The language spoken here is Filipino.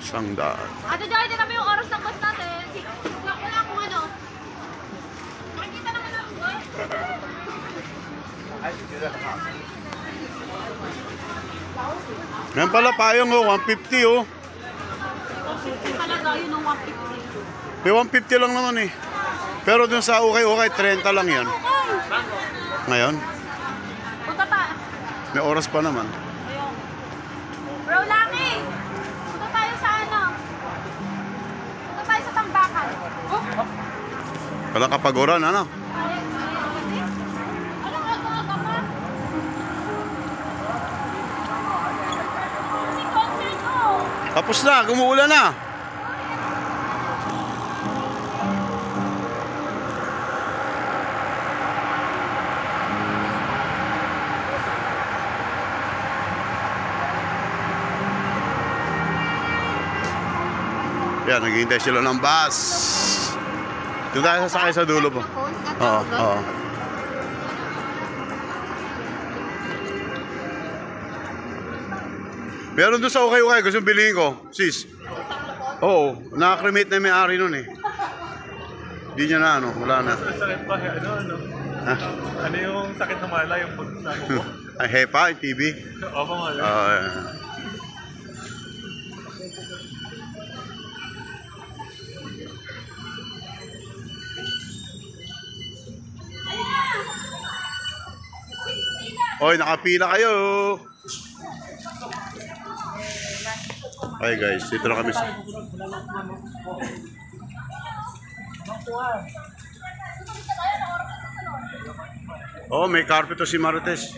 Sangdaan. Ate Joy, din namin yung oras ng bus natin. Wala kung ano. Makikita naman namin, boy. Yan pala payong oh, 150 oh. Talaga, yun ang 150. May 150 lang naman eh. Pero dun sa ukay-ukay, 30 lang yan. Ngayon, Punta pa. may oras pa naman. Ayun. Bro, Laki! Punta tayo sa ano? Punta tayo sa Tambakan. Oh? Walang kapaguran, ano? Ano aga-aga pa? Si concert ko. Tapos na, gumuulan na. Yan, naghihintay sila ng bus. Doon tayo sasakay sa dulo po. Oo, oo. Pero doon sa ukay-ukay, gusto bilhin ko, sis. Oo, nakakremate na yung may-ari nun eh. Hindi niya na ano, wala na. Sakit ba? Ano? Ha? Ano yung sakit ng mala? Yung punta mo? Ay, hepa, yung TV. Oo, mala. Oy, nakapila kayo. Ay guys, dito na kami sa... Oh, may carpet to si Marites.